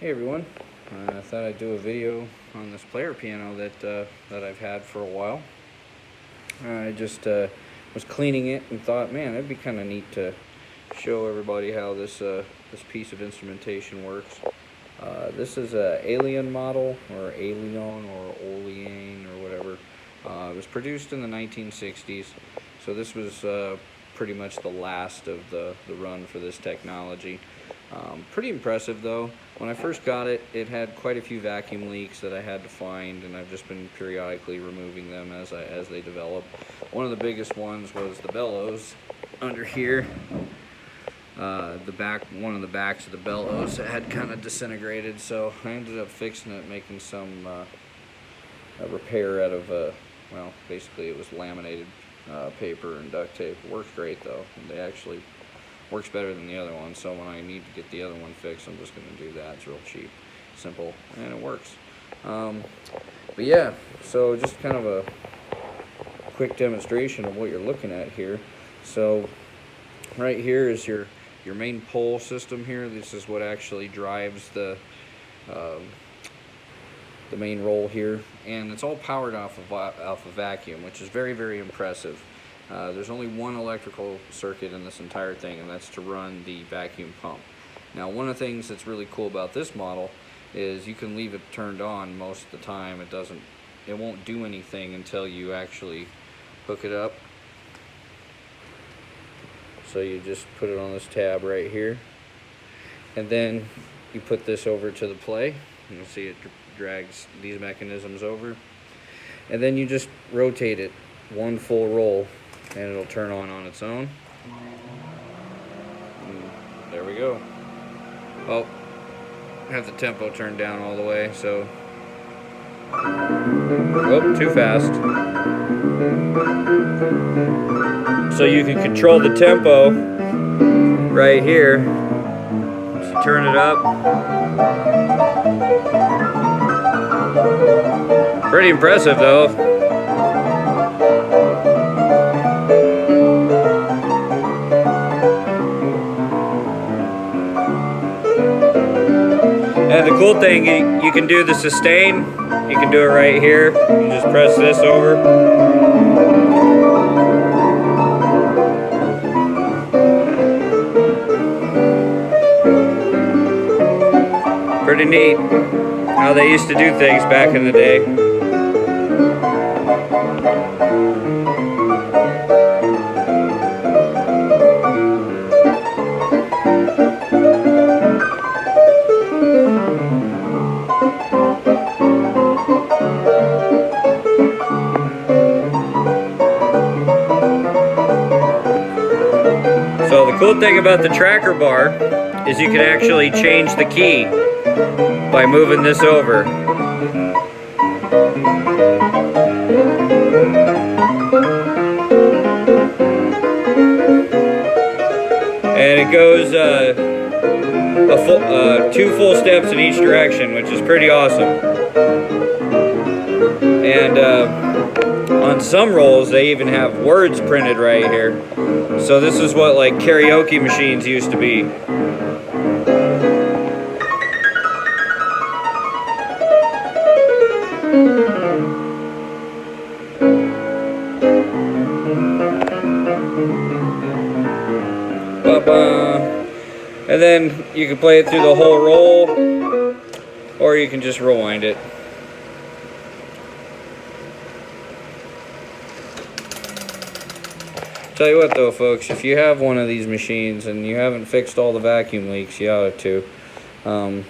Hey everyone, I thought I'd do a video on this player piano that I've had for a while. I just was cleaning it and thought, man, it'd be kind of neat to show everybody how this piece of instrumentation works. This is a Aeolian model, or Aeolian, or Aeolian, or whatever. It was produced in the 1960s, so this was pretty much the last of the run for this technology. Pretty impressive though. When I first got it, it had quite a few vacuum leaks that I had to find, and I've just been periodically removing them as they develop. One of the biggest ones was the bellows under here. One of the backs of the bellows had kind of disintegrated, so I ended up fixing it, making some a repair out of well, basically it was laminated paper and duct tape. It works great though. They actually works better than the other one, so when I need to get the other one fixed, I'm just going to do that. It's real cheap, simple, and it works. But yeah, so just kind of a quick demonstration of what you're looking at here. So right here is your main pole system here. This is what actually drives the main roll here, and it's all powered off of vacuum, which is very, very impressive. There's only one electrical circuit in this entire thing, and that's to run the vacuum pump. Now, one of the things that's really cool about this model is you can leave it turned on most of the time. It won't do anything until you actually hook it up. So you just put it on this tab right here, and then you put this over to the play. You'll see it drags these mechanisms over, and then you just rotate it one full roll, and it'll turn on its own. And there we go. Oh, I have the tempo turned down all the way, so oh, too fast. So you can control the tempo right here. So turn it up. Pretty impressive though. And the cool thing, you can do the sustain. You can do it right here. You just press this over. Pretty neat how they used to do things back in the day. So the cool thing about the tracker bar is you can actually change the key by moving this over. And it goes two full steps in each direction, which is pretty awesome. And on some rolls, they even have words printed right here. So this is what like karaoke machines used to be. And then you can play it through the whole roll, or you can just rewind it. Tell you what though, folks, if you have one of these machines and you haven't fixed all the vacuum leaks, you ought to. A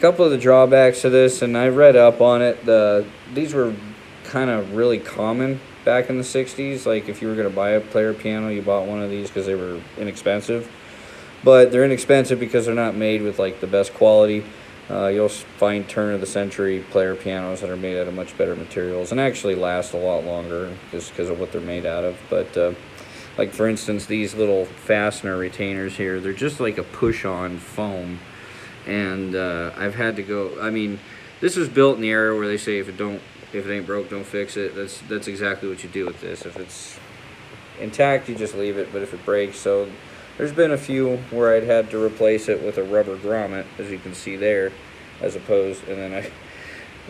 couple of the drawbacks to this, and I read up on it, these were kind of really common back in the 60s. Like if you were going to buy a player piano, you bought one of these because they were inexpensive. But they're inexpensive because they're not made with like the best quality. You'll find turn of the century player pianos that are made out of much better materials and actually last a lot longer just because of what they're made out of. But like for instance, these little fastener retainers here, they're just like a push-on foam. And I've had to go, I mean, this was built in the era where they say if it ain't broke, don't fix it. That's exactly what you do with this. If it's intact, you just leave it, but if it breaks, so there's been a few where I'd had to replace it with a rubber grommet, as you can see there. as opposed, and then I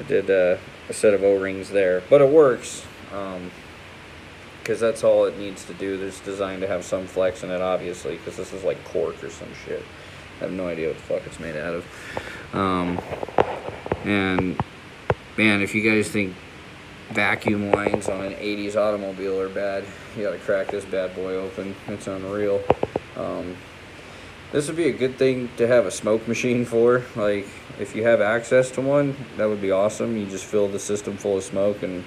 did a set of O-rings there, but it works. Because that's all it needs to do. It's designed to have some flex in it, obviously, because this is like cork or some shit. I have no idea what the fuck it's made out of. And man, if you guys think vacuum lines on an 80s automobile are bad, you gotta crack this bad boy open. It's unreal. This would be a good thing to have a smoke machine for. Like, if you have access to one, that would be awesome. You just fill the system full of smoke and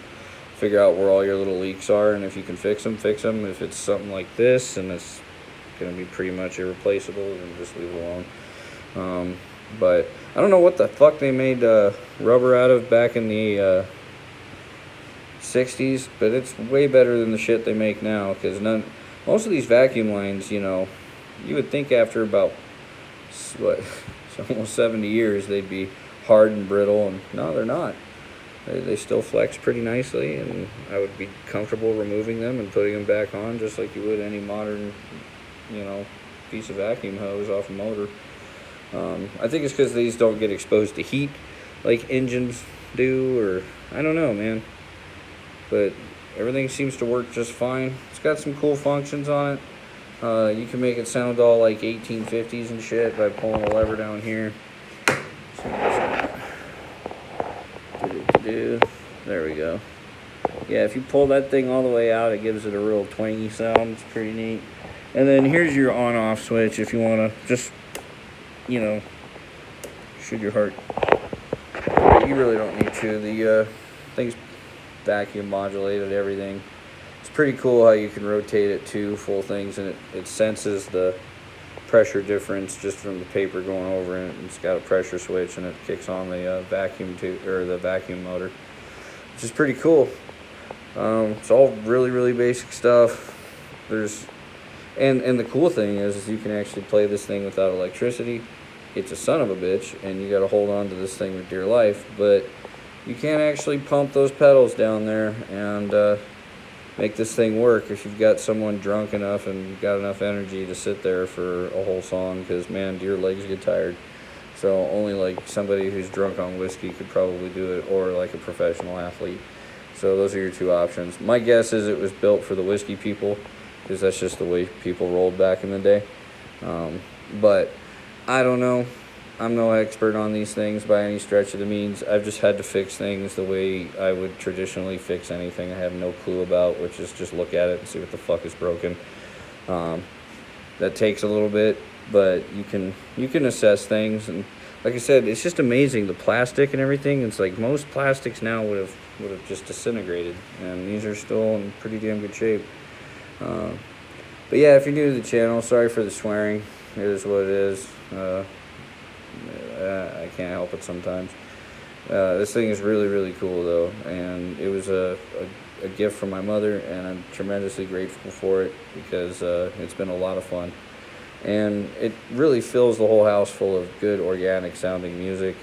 figure out where all your little leaks are, and if you can fix them, fix them. If it's something like this and it's going to be pretty much irreplaceable, then just leave it alone. But I don't know what the fuck they made rubber out of back in the 60s, but it's way better than the shit they make now, because most of these vacuum lines, you know, you would think after about, what, almost 70 years they'd be hard and brittle, and no, they're not. They still flex pretty nicely, and I would be comfortable removing them and putting them back on just like you would any modern, you know, piece of vacuum hose off a motor. I think it's because these don't get exposed to heat like engines do, or I don't know, man. But everything seems to work just fine. It's got some cool functions on it. You can make it sound all like 1850s and shit by pulling a lever down here. There we go. Yeah, if you pull that thing all the way out, it gives it a real twangy sound. It's pretty neat. And then here's your on-off switch if you want to just, you know, shoot your heart. But you really don't need to. The thing's vacuum modulated, everything. It's pretty cool how you can rotate it to full things, and it senses the pressure difference just from the paper going over it. It's got a pressure switch, and it kicks on the the vacuum motor, which is pretty cool. It's all really, really basic stuff. And the cool thing is you can actually play this thing without electricity. It's a son of a bitch, and you got to hold on to this thing with dear life. But you can't actually pump those pedals down there and make this thing work if you've got someone drunk enough and got enough energy to sit there for a whole song, because man, your legs get tired. So only like somebody who's drunk on whiskey could probably do it, or like a professional athlete. So those are your two options. My guess is it was built for the whiskey people, because that's just the way people rolled back in the day. But I don't know. I'm no expert on these things by any stretch of the means. I've just had to fix things the way I would traditionally fix anything I have no clue about, which is just look at it and see what the fuck is broken. That takes a little bit, but you can assess things. And like I said, it's just amazing, the plastic and everything. It's like most plastics now would have just disintegrated, and these are still in pretty damn good shape. But yeah, if you're new to the channel, sorry for the swearing. It is what it is. I can't help it sometimes. This thing is really, really cool though, and it was a gift from my mother, and I'm tremendously grateful for it, because it's been a lot of fun, and it really fills the whole house full of good organic sounding music,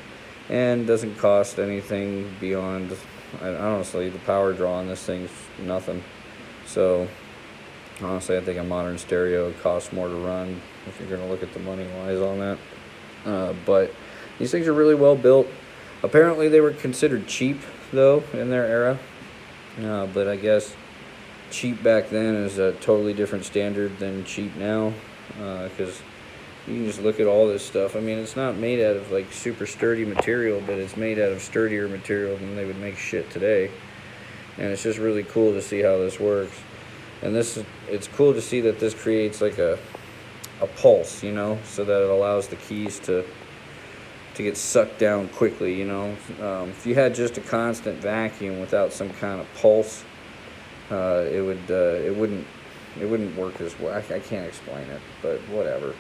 and doesn't cost anything beyond, honestly, the power draw on this thing's nothing. So honestly, I think a modern stereo costs more to run if you're going to look at the money wise on that. But these things are really well built. Apparently they were considered cheap though in their era, but I guess cheap back then is a totally different standard than cheap now, because you can just look at all this stuff. I mean, it's not made out of like super sturdy material, but it's made out of sturdier material than they would make shit today, and it's just really cool to see how this works. And it's cool to see that this creates like a pulse, you know, so that it allows the keys to get sucked down quickly, you know. If you had just a constant vacuum without some kind of pulse, it wouldn't work as well. I can't explain it, but whatever.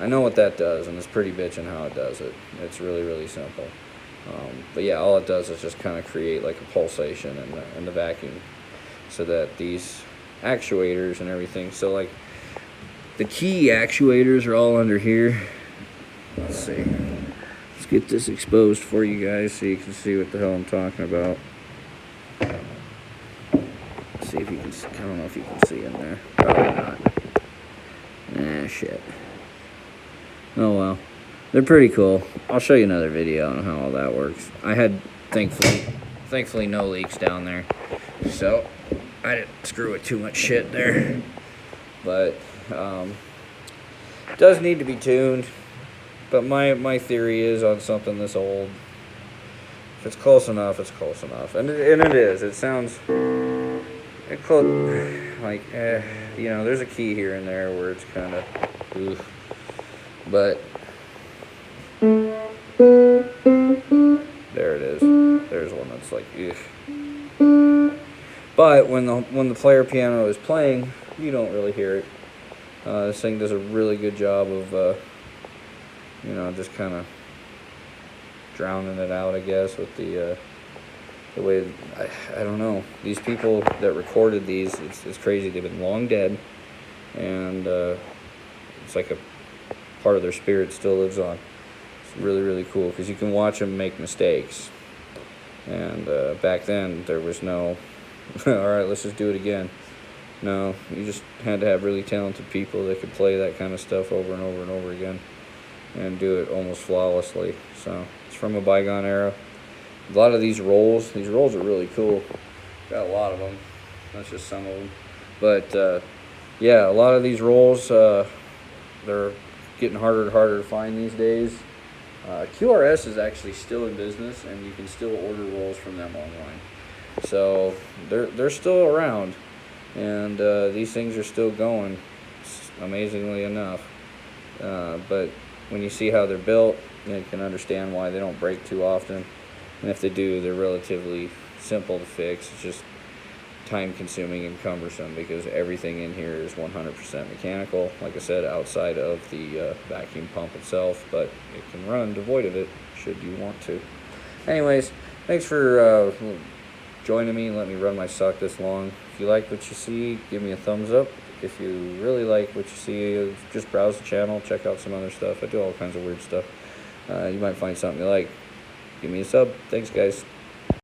I know what that does, and it's pretty bitchin' how it does it. It's really, really simple. But yeah, all it does is just kind of create like a pulsation in the vacuum, so that these actuators and everything, so like the key actuators are all under here. Let's see. Let's get this exposed for you guys so you can see what the hell I'm talking about. Let's see if you can, I don't know if you can see in there. Probably not. Shit. Oh well. They're pretty cool. I'll show you another video on how all that works. I had, thankfully no leaks down there, so I didn't screw with too much shit there. But it does need to be tuned. But my theory is on something this old, if it's close enough, it's close enough, and it is. It sounds like you know, there's a key here and there where it's kind of oof, but there it is. There's one that's like oof. But when the player piano is playing, you don't really hear it. This thing does a really good job of you know, just kind of drowning it out, I guess, with the way, I don't know. These people that recorded these, it's crazy. They've been long dead, and it's like a part of their spirit still lives on. It's really, really cool, because you can watch them make mistakes. And back then, there was no, all right, let's just do it again. No, you just had to have really talented people that could play that kind of stuff over and over and over again and do it almost flawlessly. So it's from a bygone era. A lot of these rolls are really cool. Got a lot of them. That's just some of them. But yeah, a lot of these rolls, they're getting harder and harder to find these days. QRS is actually still in business, and you can still order rolls from them online. So they're still around, and these things are still going, amazingly enough. But when you see how they're built, you can understand why they don't break too often. And if they do, they're relatively simple to fix. It's just time-consuming and cumbersome because everything in here is 100% mechanical, like I said, outside of the vacuum pump itself, but it can run devoid of it should you want to. Anyways, thanks for joining me and letting me run my suck this long. If you like what you see, give me a thumbs up. If you really like what you see, just browse the channel, check out some other stuff. I do all kinds of weird stuff. You might find something you like. Give me a sub. Thanks, guys.